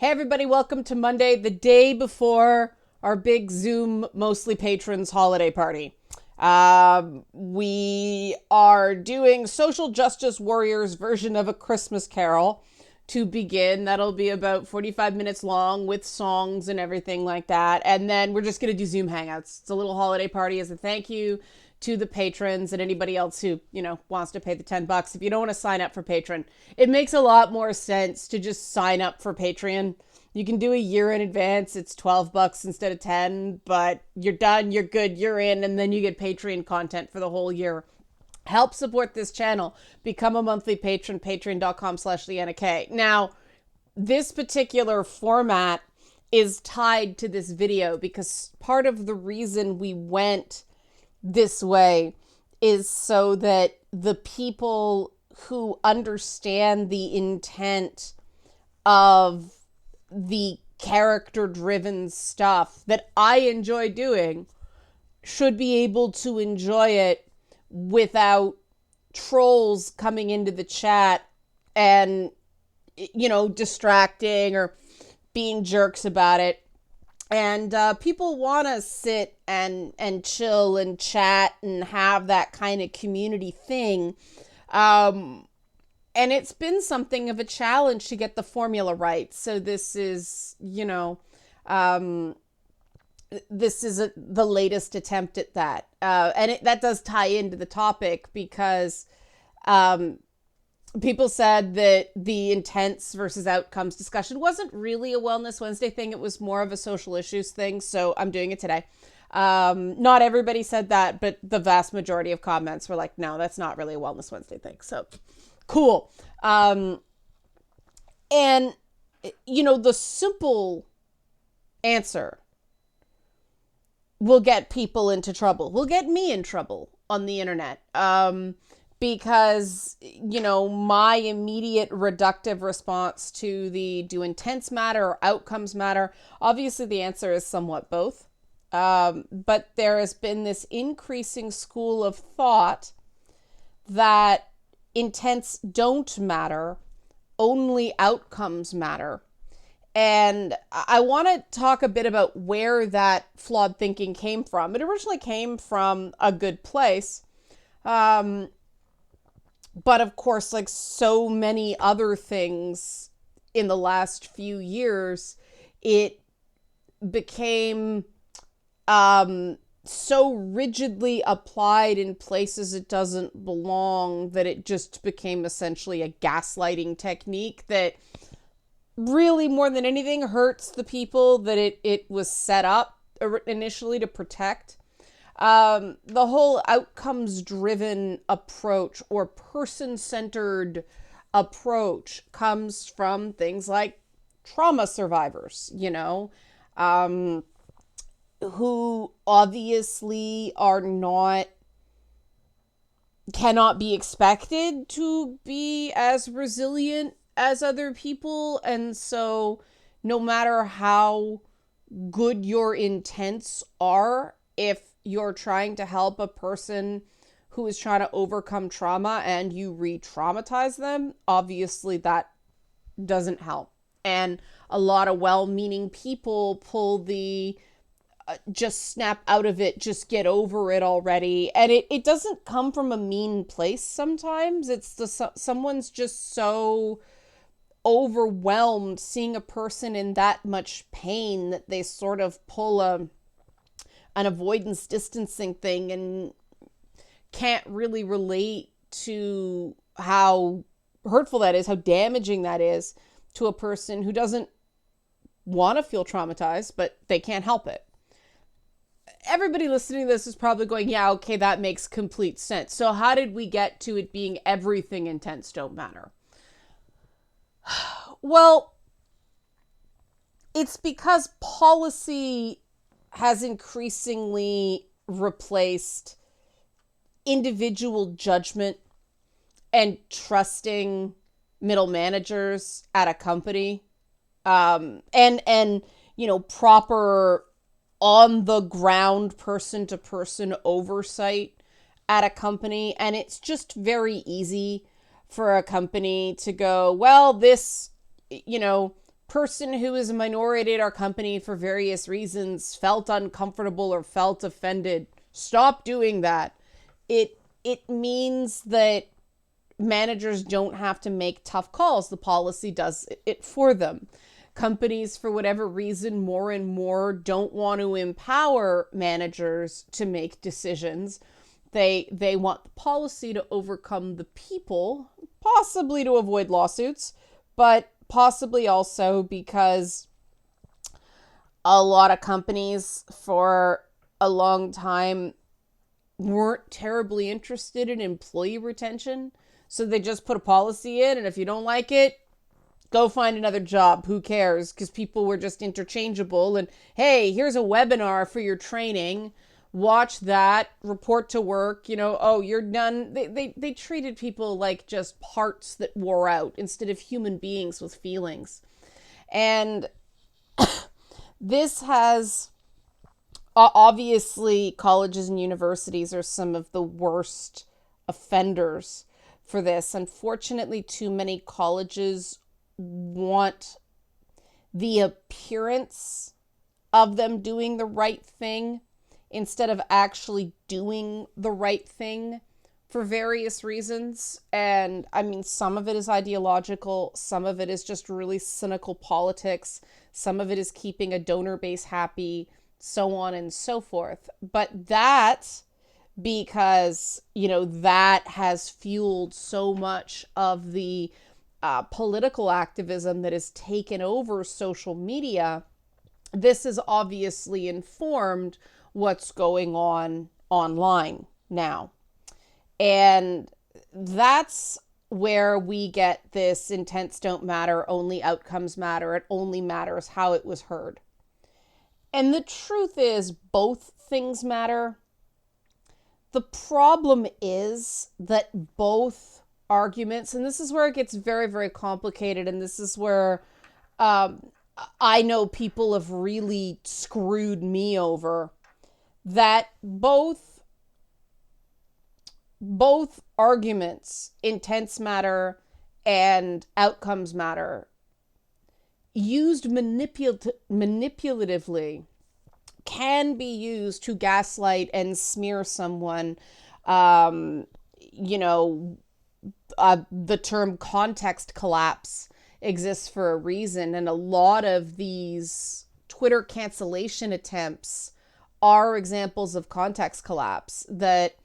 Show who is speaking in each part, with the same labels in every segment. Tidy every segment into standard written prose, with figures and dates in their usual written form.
Speaker 1: Hey everybody, welcome to Monday, the day before our big Zoom, mostly patrons holiday party. We are doing Social Justice Warriors version of A Christmas Carol to begin. That'll be about 45 minutes long with songs and everything like that. And then we're just going to do Zoom Hangouts. It's a little holiday party as a thank you to the patrons and anybody else who, wants to pay the $10. If you don't want to sign up for Patreon, it makes a lot more sense to just sign up for Patreon. You can do a year in advance. It's $12 instead of 10, but you're done, you're good, you're in, and then you get Patreon content for the whole year. Help support this channel. Become a monthly patron, patreon.com/LeannaK. Now, this particular format is tied to this video because part of the reason we went this way is so that the people who understand the intent of the character-driven stuff that I enjoy doing should be able to enjoy it without trolls coming into the chat and, distracting or being jerks about it. And people want to sit and chill and chat and have that kind of community thing. And it's been something of a challenge to get the formula right. So this is, the latest attempt at that. And that does tie into the topic because people said that the intents versus outcomes discussion wasn't really a Wellness Wednesday thing. It was more of a social issues thing. So I'm doing it today. Not everybody said that, but the vast majority of comments were like, no, that's not really a Wellness Wednesday thing. So cool. And, the simple answer will get people into trouble. Will get me in trouble on the internet. Because, my immediate reductive response to the do intents matter or outcomes matter? Obviously, the answer is somewhat both. But there has been this increasing school of thought that intents don't matter, only outcomes matter. And I want to talk a bit about where that flawed thinking came from. It originally came from a good place. But of course, like so many other things in the last few years, it became so rigidly applied in places it doesn't belong that it just became essentially a gaslighting technique that really more than anything hurts the people that it was set up initially to protect. The whole outcomes-driven approach or person-centered approach comes from things like trauma survivors, who obviously cannot be expected to be as resilient as other people. And so no matter how good your intents are, if you're trying to help a person who is trying to overcome trauma and you re-traumatize them, obviously that doesn't help. And a lot of well-meaning people pull the just snap out of it, just get over it already. And it doesn't come from a mean place sometimes. It's someone's just so overwhelmed seeing a person in that much pain that they sort of pull an avoidance distancing thing and can't really relate to how hurtful that is, how damaging that is to a person who doesn't want to feel traumatized, but they can't help it. Everybody listening to this is probably going, yeah, okay, that makes complete sense. So how did we get to it being everything intents don't matter? Well, it's because policy has increasingly replaced individual judgment and trusting middle managers at a company, and proper on the ground person to person oversight at a company. And it's just very easy for a company to go, well, this, person who is a minority at our company for various reasons felt uncomfortable or felt offended, stop doing that. It means that managers don't have to make tough calls. The policy does it for them. Companies, for whatever reason, more and more don't want to empower managers to make decisions. They want the policy to overcome the people, possibly to avoid lawsuits, but possibly also because a lot of companies for a long time weren't terribly interested in employee retention. So they just put a policy in, and if you don't like it, go find another job. Who cares? Because people were just interchangeable. And hey, here's a webinar for your training. Watch that, report to work, oh, you're done. They treated people like just parts that wore out instead of human beings with feelings. And this has, obviously, colleges and universities are some of the worst offenders for this. Unfortunately, too many colleges want the appearance of them doing the right thing instead of actually doing the right thing for various reasons. And I mean, some of it is ideological, some of it is just really cynical politics, some of it is keeping a donor base happy, so on and so forth. But that, because, that has fueled so much of the political activism that has taken over social media, this has obviously informed what's going on online now. And that's where we get this intents don't matter, only outcomes matter, it only matters how it was heard. And the truth is, both things matter. The problem is that both arguments, and this is where it gets very, very complicated, and this is where I know people have really screwed me over, that both arguments, intents matter and outcomes matter, used manipulatively, can be used to gaslight and smear someone. The term context collapse exists for a reason, and a lot of these Twitter cancellation attempts are examples of context collapse. That,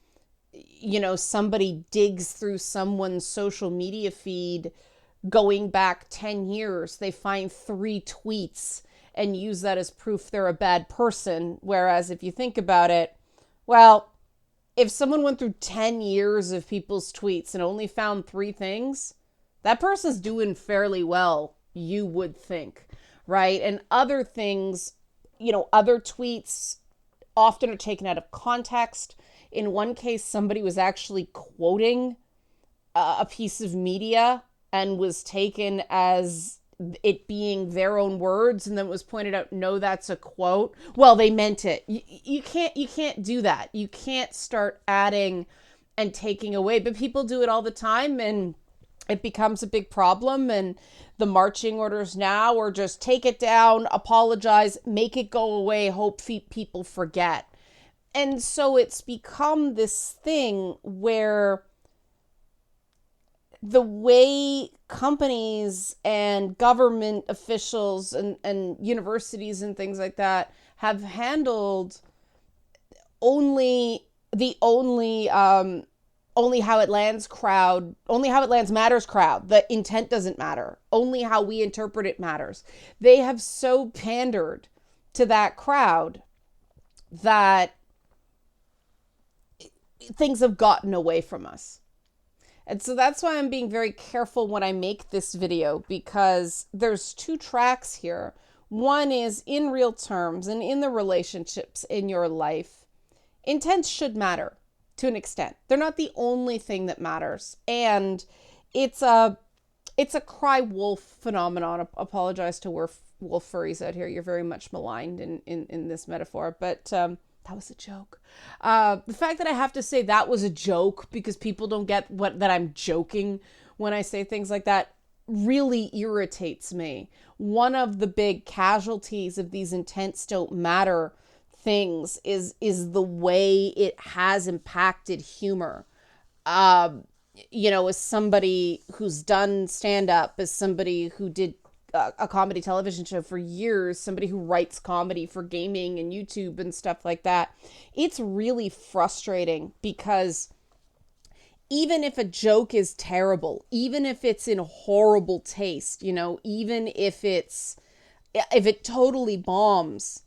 Speaker 1: somebody digs through someone's social media feed going back 10 years, they find 3 tweets and use that as proof they're a bad person. Whereas if you think about it, well, if someone went through 10 years of people's tweets and only found 3 things, that person's doing fairly well, you would think, right? And other things, other tweets often are taken out of context. In one case, somebody was actually quoting a piece of media and was taken as it being their own words, and then it was pointed out, no, that's a quote. Well, they meant it. You can't do that. You can't start adding and taking away, but people do it all the time, and it becomes a big problem. And the marching orders now are just take it down, apologize, make it go away, hope people forget. And so it's become this thing where the way companies and government officials and universities and things like that have handled only how it lands crowd, only how it lands matters crowd. The intent doesn't matter. Only how we interpret it matters. They have so pandered to that crowd that things have gotten away from us. And so that's why I'm being very careful when I make this video, because there's 2 tracks here. One is in real terms and in the relationships in your life. Intents should matter to an extent. They're not the only thing that matters. And it's a cry wolf phenomenon. I apologize to wolf furries out here. You're very much maligned in this metaphor, but that was a joke. The fact that I have to say that was a joke because people don't get that I'm joking when I say things like that really irritates me. One of the big casualties of these intents don't matter things is the way it has impacted humor. As somebody who's done stand up, as somebody who did a comedy television show for years, somebody who writes comedy for gaming and YouTube and stuff like that, it's really frustrating because even if a joke is terrible, even if it's in horrible taste, even if it totally bombs,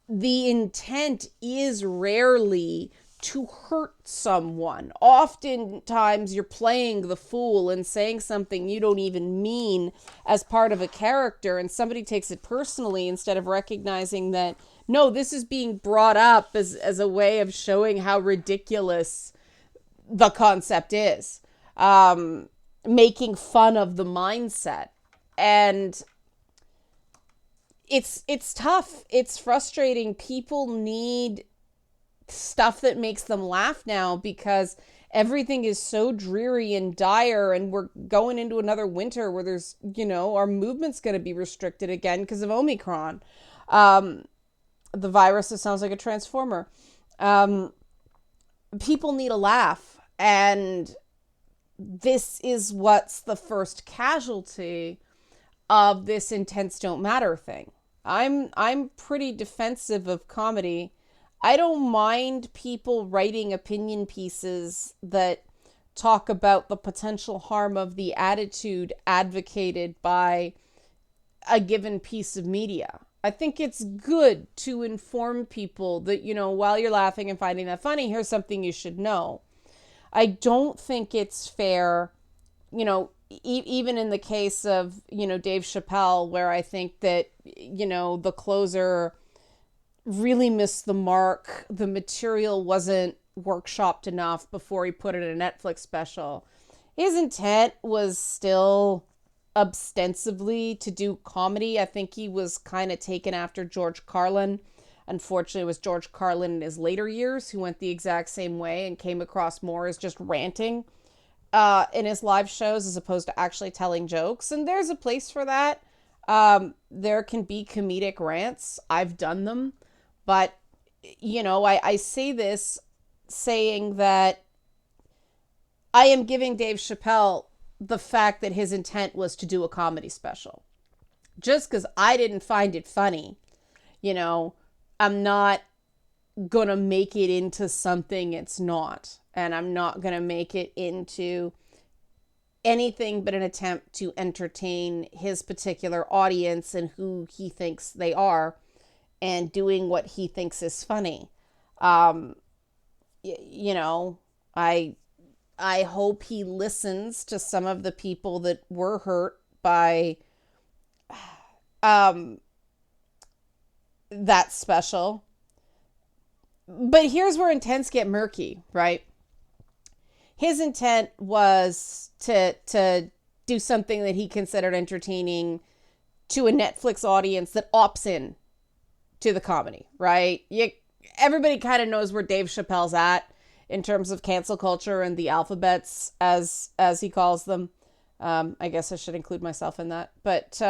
Speaker 1: the intent is rarely to hurt someone. Oftentimes you're playing the fool and saying something you don't even mean as part of a character, and somebody takes it personally instead of recognizing that, no, this is being brought up as a way of showing how ridiculous the concept is. Making fun of the mindset. And it's tough. It's frustrating. People need stuff that makes them laugh now because everything is so dreary and dire, and we're going into another winter where there's, our movement's going to be restricted again because of Omicron. The virus that sounds like a transformer. People need a laugh, and this is what's the first casualty of this intents don't matter thing. I'm pretty defensive of comedy. I don't mind people writing opinion pieces that talk about the potential harm of the attitude advocated by a given piece of media. I think it's good to inform people that, while you're laughing and finding that funny, here's something you should know. I don't think it's fair, even in the case of, Dave Chappelle, where I think that, the closer really missed the mark. The material wasn't workshopped enough before he put it in a Netflix special. His intent was still ostensibly to do comedy. I think he was kind of taken after George Carlin. Unfortunately, it was George Carlin in his later years who went the exact same way and came across more as just ranting in his live shows as opposed to actually telling jokes. And there's a place for that. There can be comedic rants. I've done them. But, I say this saying that I am giving Dave Chappelle the fact that his intent was to do a comedy special. Just because I didn't find it funny, I'm not going to make it into something it's not. And I'm not going to make it into anything but an attempt to entertain his particular audience and who he thinks they are, and doing what he thinks is funny. I hope he listens to some of the people that were hurt by that special. But here's where intents get murky, right? His intent was to do something that he considered entertaining to a Netflix audience that opts in to the comedy, right? Everybody kind of knows where Dave Chappelle's at in terms of cancel culture and the alphabets, as he calls them. I guess I should include myself in that. But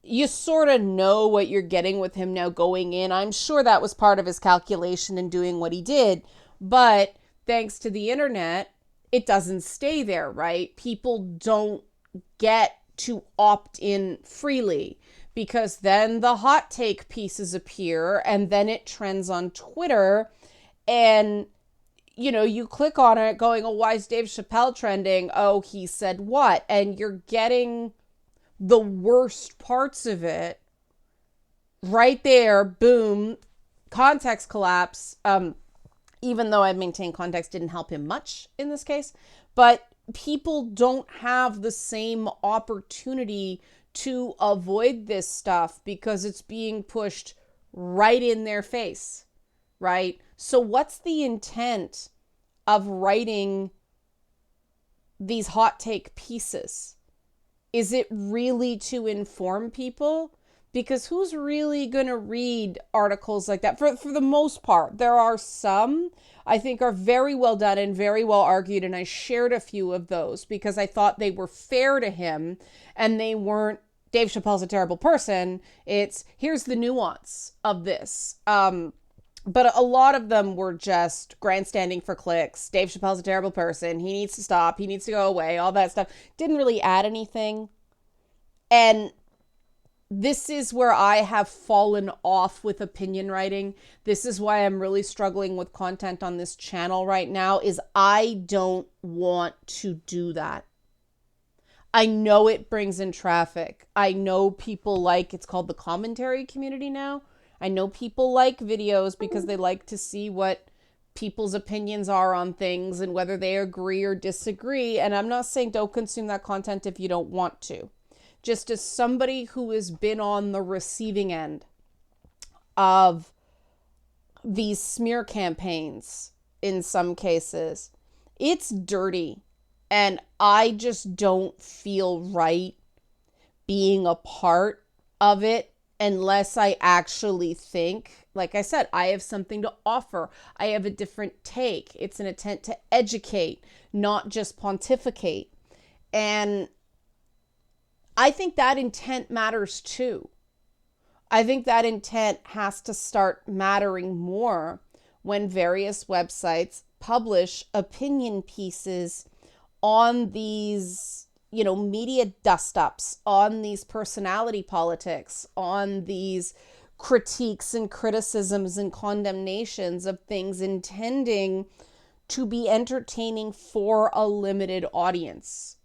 Speaker 1: you sort of know what you're getting with him now going in. I'm sure that was part of his calculation in doing what he did. But thanks to the internet, it doesn't stay there, right? People don't get to opt in freely, because then the hot take pieces appear and then it trends on Twitter, and you click on it going, oh, why is Dave Chappelle trending? Oh, he said what? And you're getting the worst parts of it right there. Boom. Context collapse. Even though I maintain context didn't help him much in this case, but people don't have the same opportunity to avoid this stuff because it's being pushed right in their face, right? So what's the intent of writing these hot take pieces? Is it really to inform people? because who's really going to read articles like that? For the most part, there are some I think are very well done and very well argued, and I shared a few of those because I thought they were fair to him and they weren't Dave Chappelle's a terrible person. It's here's the nuance of this. But a lot of them were just grandstanding for clicks. Dave Chappelle's a terrible person. He needs to stop. He needs to go away. All that stuff didn't really add anything. And this is where I have fallen off with opinion writing. This is why I'm really struggling with content on this channel right now, is I don't want to do that. I know it brings in traffic. I know people like, it's called the commentary community now. I know people like videos because they like to see what people's opinions are on things and whether they agree or disagree. And I'm not saying don't consume that content if you don't want to. Just as somebody who has been on the receiving end of these smear campaigns in some cases, it's dirty. And I just don't feel right being a part of it unless I actually think, like I said, I have something to offer. I have a different take. It's an intent to educate, not just pontificate. And I think that intent matters too. I think that intent has to start mattering more when various websites publish opinion pieces on these, media dust-ups, on these personality politics, on these critiques and criticisms and condemnations of things intending to be entertaining for a limited audience.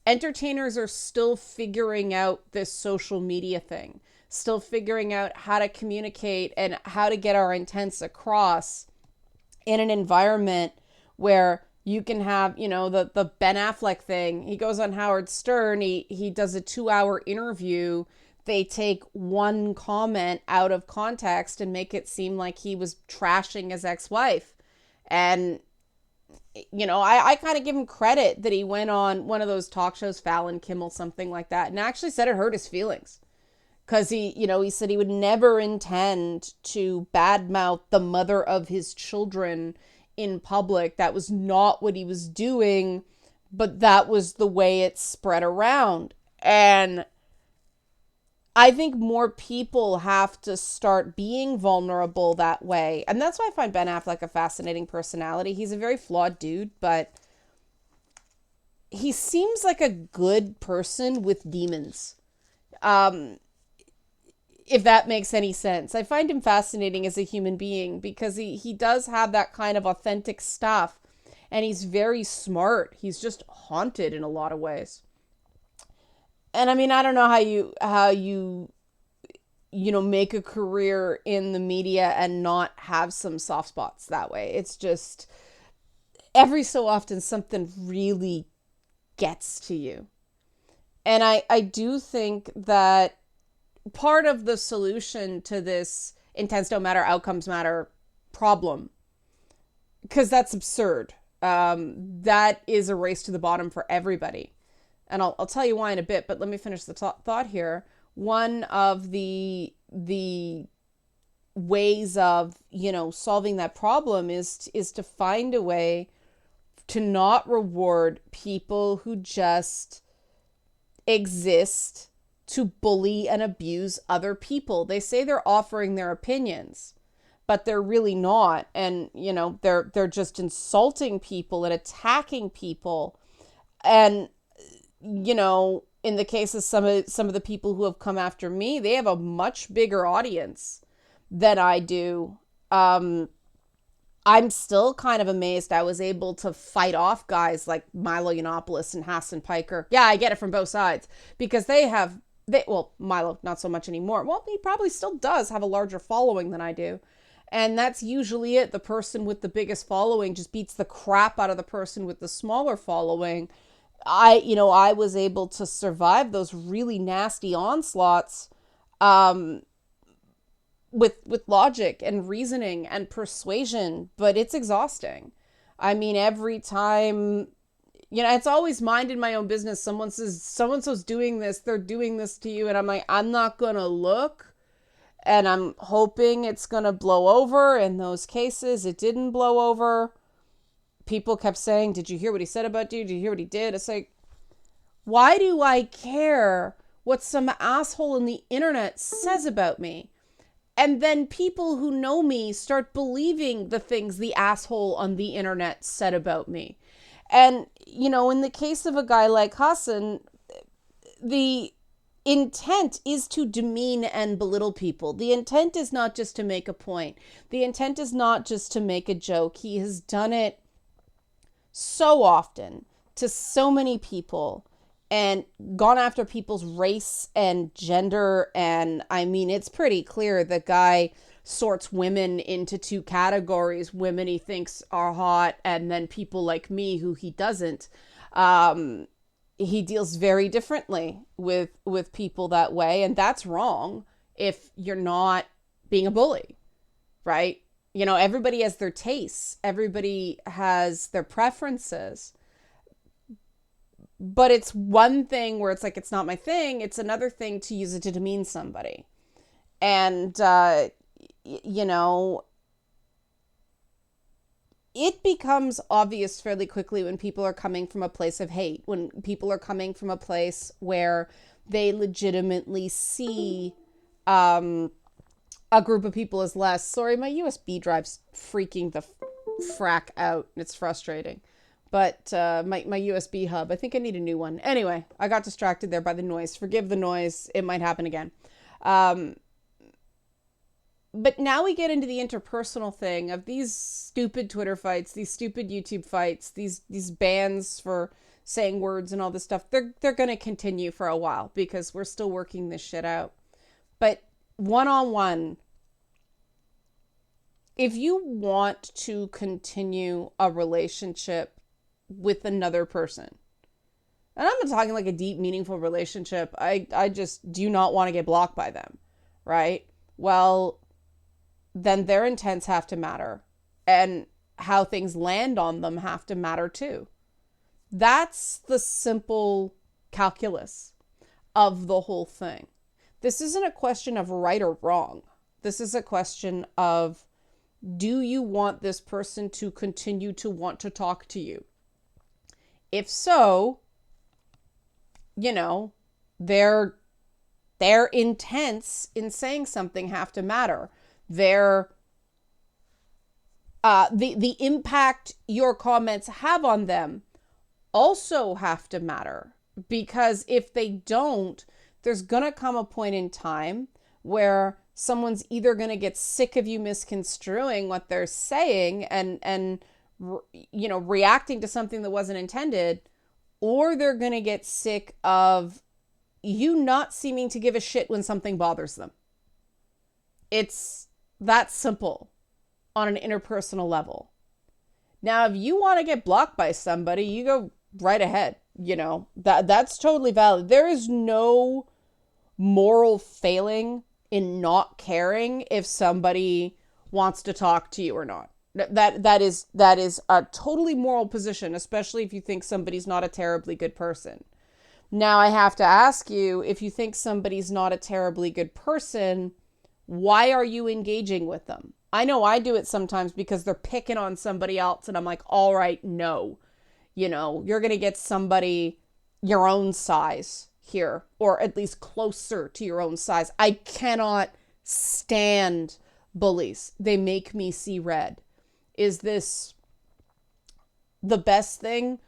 Speaker 1: Entertainers are still figuring out this social media thing, still figuring out how to communicate and how to get our intents across in an environment where you can have, the Ben Affleck thing. He goes on Howard Stern. He does a 2-hour interview. They take one comment out of context and make it seem like he was trashing his ex-wife. And I kind of give him credit that he went on one of those talk shows, Fallon, Kimmel, something like that, and actually said it hurt his feelings. Because he said he would never intend to badmouth the mother of his children in public. That was not what he was doing, but that was the way it spread around. And I think more people have to start being vulnerable that way. And that's why I find Ben Affleck a fascinating personality. He's a very flawed dude, but he seems like a good person with demons. If that makes any sense. I find him fascinating as a human being because he does have that kind of authentic stuff. And he's very smart. He's just haunted in a lot of ways. And I mean, I don't know how you make a career in the media and not have some soft spots that way. It's just every so often something really gets to you. And I do think that part of the solution to this intents don't matter, outcomes matter problem, because that's absurd. That is a race to the bottom for everybody. And I'll tell you why in a bit, but let me finish the thought here. One of the ways of, solving that problem is to find a way to not reward people who just exist to bully and abuse other people. They say they're offering their opinions, but they're really not. And, they're just insulting people and attacking people. And, in the case of some of the people who have come after me, they have a much bigger audience than I do. I'm still kind of amazed I was able to fight off guys like Milo Yiannopoulos and Hassan Piker. Yeah, I get it from both sides because Milo, not so much anymore. Well, he probably still does have a larger following than I do. And that's usually it. The person with the biggest following just beats the crap out of the person with the smaller following. I was able to survive those really nasty onslaughts with logic and reasoning and persuasion, but it's exhausting. I mean, every time, it's always minding my own business. Someone says, so-and-so's doing this, they're doing this to you. And I'm like, I'm not going to look. And I'm hoping it's going to blow over. In those cases, it didn't blow over. People kept saying, did you hear what he said about you? Did you hear what he did? It's like, why do I care what some asshole on the internet says about me? And then people who know me start believing the things the asshole on the internet said about me. And, in the case of a guy like Hassan, the intent is to demean and belittle people. The intent is not just to make a point. The intent is not just to make a joke. He has done it so often to so many people and gone after people's race and gender. And I mean, it's pretty clear the guy sorts women into two categories: women he thinks are hot, and then people like me who he doesn't. He deals very differently with people that way, and that's wrong if you're not being a bully, right? Everybody has their tastes, everybody has their preferences, but it's one thing where it's like, it's not my thing. It's another thing to use it to demean somebody. And, it becomes obvious fairly quickly when people are coming from a place of hate, when people are coming from a place where they legitimately see a group of people as less. Sorry, my USB drive's freaking the frack out. It's frustrating. But my USB hub, I think I need a new one. Anyway, I got distracted there by the noise. Forgive the noise. It might happen again. But now we get into the interpersonal thing of these stupid Twitter fights, these stupid YouTube fights, these bans for saying words and all this stuff. They're going to continue for a while because we're still working this shit out. But one-on-one, if you want to continue a relationship with another person, and I'm not talking like a deep, meaningful relationship, I just do not want to get blocked by them, right? Well, then their intents have to matter, and how things land on them have to matter too. That's the simple calculus of the whole thing. This isn't a question of right or wrong. This is a question of, do you want this person to continue to want to talk to you? If so, their intents in saying something have to matter. The impact your comments have on them also have to matter, because if they don't, there's gonna come a point in time where someone's either gonna get sick of you misconstruing what they're saying and reacting to something that wasn't intended, or they're gonna get sick of you not seeming to give a shit when something bothers them. It's that simple on an interpersonal level. Now, if you want to get blocked by somebody, you go right ahead. That's totally valid. There is no moral failing in not caring if somebody wants to talk to you or not. That is a totally moral position, especially if you think somebody's not a terribly good person. Now, I have to ask you, if you think somebody's not a terribly good person, why are you engaging with them? I know I do it sometimes because they're picking on somebody else, and I'm like, all right, no. You're going to get somebody your own size here, or at least closer to your own size. I cannot stand bullies. They make me see red. Is this the best thing?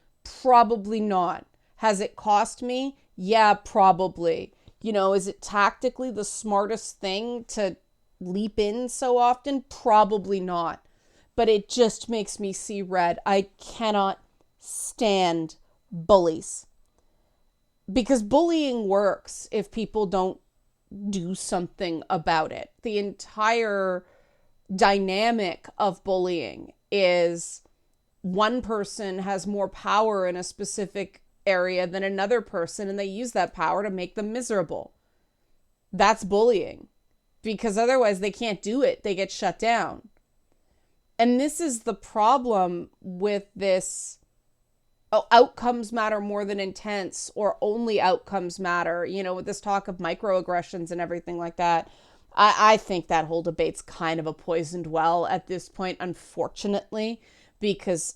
Speaker 1: Probably not. Has it cost me? Yeah, probably. Is it tactically the smartest thing to leap in so often? Probably not. But it just makes me see red. I cannot stand bullies. Because bullying works if people don't do something about it. The entire dynamic of bullying is one person has more power in a specific area than another person, and they use that power to make them miserable. That's bullying, because otherwise they can't do it. They get shut down. And this is the problem with this oh, outcomes matter more than intents, or only outcomes matter, with this talk of microaggressions and everything like that. I think that whole debate's kind of a poisoned well at this point, unfortunately, because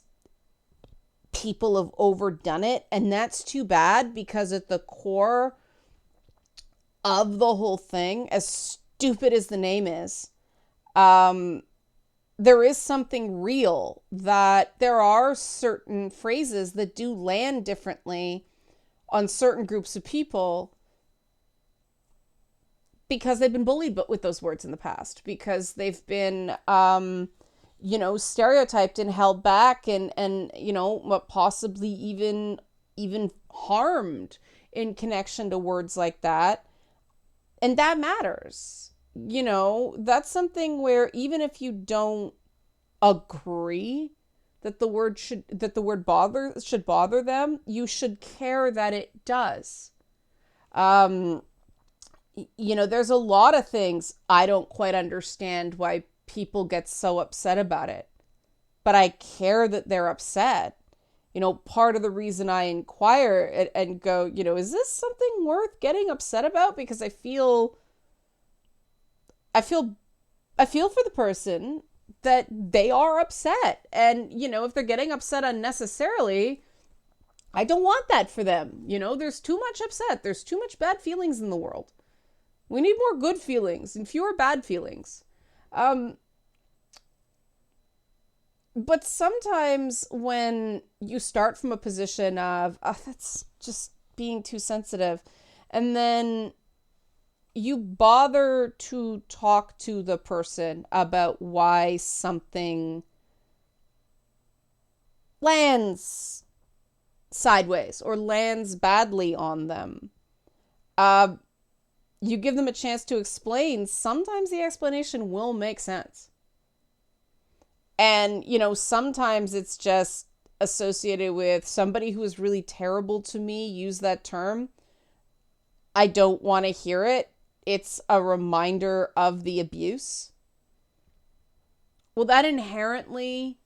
Speaker 1: people have overdone it. And that's too bad, because at the core of the whole thing, as stupid as the name is, there is something real, that there are certain phrases that do land differently on certain groups of people because they've been bullied but with those words in the past, because they've been stereotyped and held back, and possibly even harmed in connection to words like that. And that matters. That's something where, even if you don't agree that the word should bother them, you should care that it does. There's a lot of things I don't quite understand why people get so upset about it, but I care that they're upset. Part of the reason I inquire and go, is this something worth getting upset about? Because I feel for the person that they are upset. And, if they're getting upset unnecessarily, I don't want that for them. There's too much upset. There's too much bad feelings in the world. We need more good feelings and fewer bad feelings. But sometimes when you start from a position of, oh, that's just being too sensitive, and then you bother to talk to the person about why something lands sideways or lands badly on them, you give them a chance to explain, sometimes the explanation will make sense. And, sometimes it's just associated with somebody who is really terrible to me, use that term. I don't want to hear it. It's a reminder of the abuse. Well, that inherently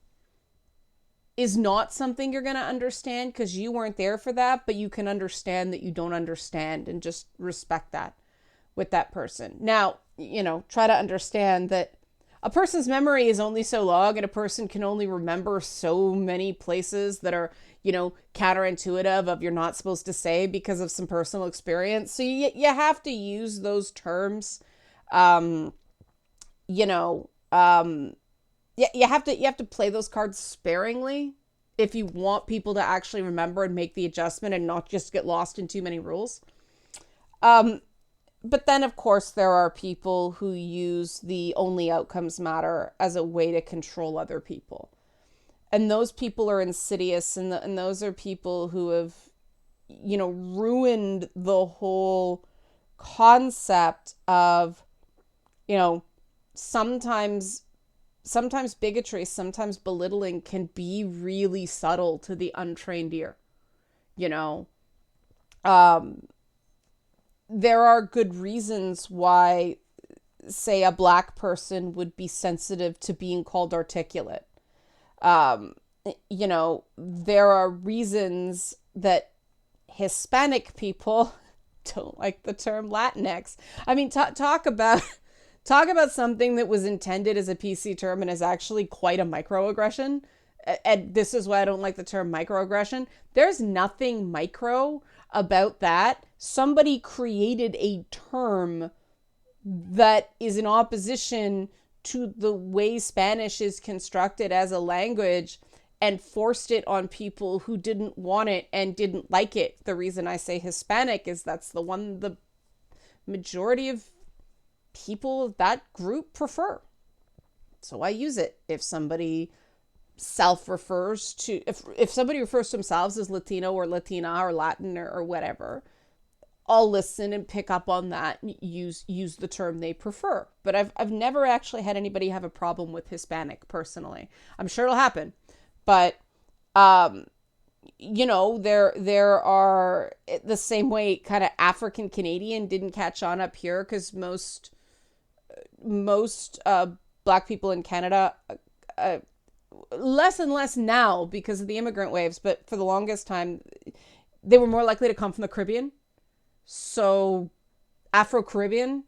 Speaker 1: is not something you're going to understand because you weren't there for that, but you can understand that you don't understand and just respect that with that person. Now, try to understand that a person's memory is only so long, and a person can only remember so many places that are, counterintuitive of you're not supposed to say because of some personal experience. So you have to use those terms. You have to play those cards sparingly if you want people to actually remember and make the adjustment and not just get lost in too many rules. But then, of course, there are people who use the only outcomes matter as a way to control other people. And those people are insidious, and those are people who have, ruined the whole concept of, sometimes bigotry, sometimes belittling can be really subtle to the untrained ear. There are good reasons why, say, a Black person would be sensitive to being called articulate. There are reasons that Hispanic people don't like the term Latinx. I mean, talk about something that was intended as a PC term and is actually quite a microaggression. And this is why I don't like the term microaggression. There's nothing micro about that. Somebody created a term that is in opposition to the way Spanish is constructed as a language and forced it on people who didn't want it and didn't like it. The reason I say Hispanic is that's the one the majority of people of that group prefer. So I use it. If somebody self-refers to, if somebody refers to themselves as Latino or Latina or Latin or whatever, I'll listen and pick up on that and use the term they prefer. But I've never actually had anybody have a problem with Hispanic personally. I'm sure it'll happen. But there are the same way kind of African Canadian didn't catch on up here because most Black people in Canada less and less now because of the immigrant waves, but for the longest time, they were more likely to come from the Caribbean. So Afro-Caribbean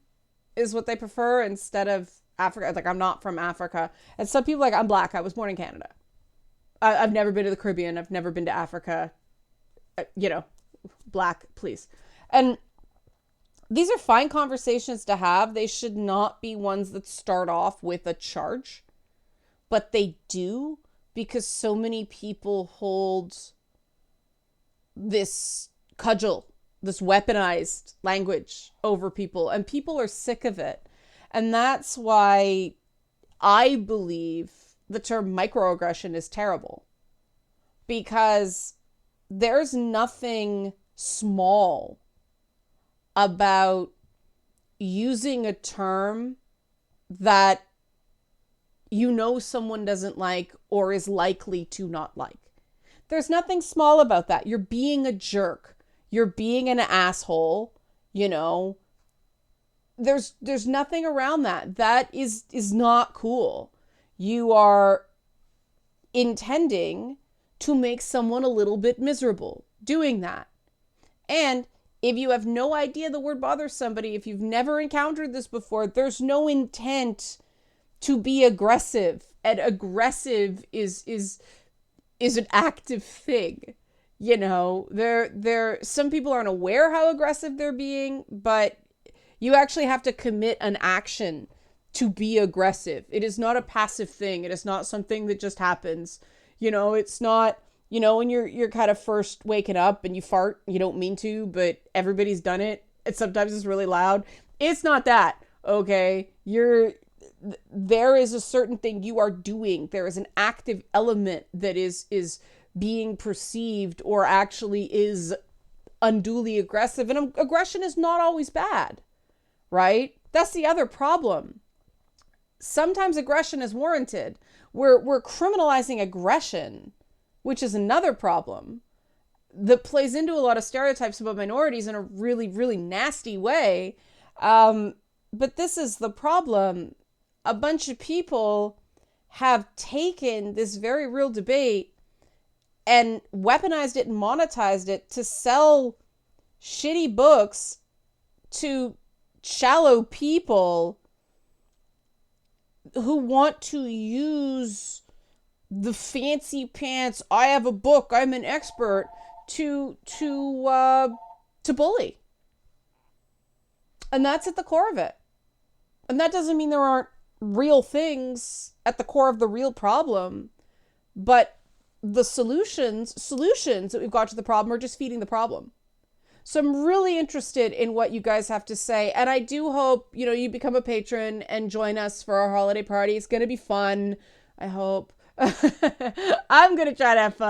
Speaker 1: is what they prefer instead of Africa. Like, I'm not from Africa. And some people like, I'm black. I was born in Canada. I've never been to the Caribbean. I've never been to Africa. Black, please. And these are fine conversations to have. They should not be ones that start off with a charge. But they do, because so many people hold this cudgel, this weaponized language over people, and people are sick of it. And that's why I believe the term microaggression is terrible, because there's nothing small about using a term that someone doesn't like or is likely to not like. There's nothing small about that. You're being a jerk. You're being an asshole. There's nothing around that. That is not cool. You are intending to make someone a little bit miserable doing that. And if you have no idea the word bothers somebody, if you've never encountered this before, there's no intent to be aggressive. And aggressive is an active thing. Some people aren't aware how aggressive they're being, but you actually have to commit an action to be aggressive. It is not a passive thing. It is not something that just happens. It's not, when you're kind of first waking up and you fart, you don't mean to, but everybody's done it. And sometimes it's really loud. It's not that, okay? There is a certain thing you are doing. There is an active element that is being perceived or actually is unduly aggressive. And aggression is not always bad, right? That's the other problem. Sometimes aggression is warranted. We're criminalizing aggression, which is another problem that plays into a lot of stereotypes about minorities in a really, really nasty way. But this is the problem. A bunch of people have taken this very real debate and weaponized it and monetized it to sell shitty books to shallow people who want to use the fancy pants, I have a book, I'm an expert, to bully. And that's at the core of it. And that doesn't mean there aren't real things at the core of the real problem, but the solutions that we've got to the problem are just feeding the problem. So I'm really interested in what you guys have to say. And I do hope, you become a patron and join us for our holiday party. It's going to be fun. I hope. I'm going to try to have fun.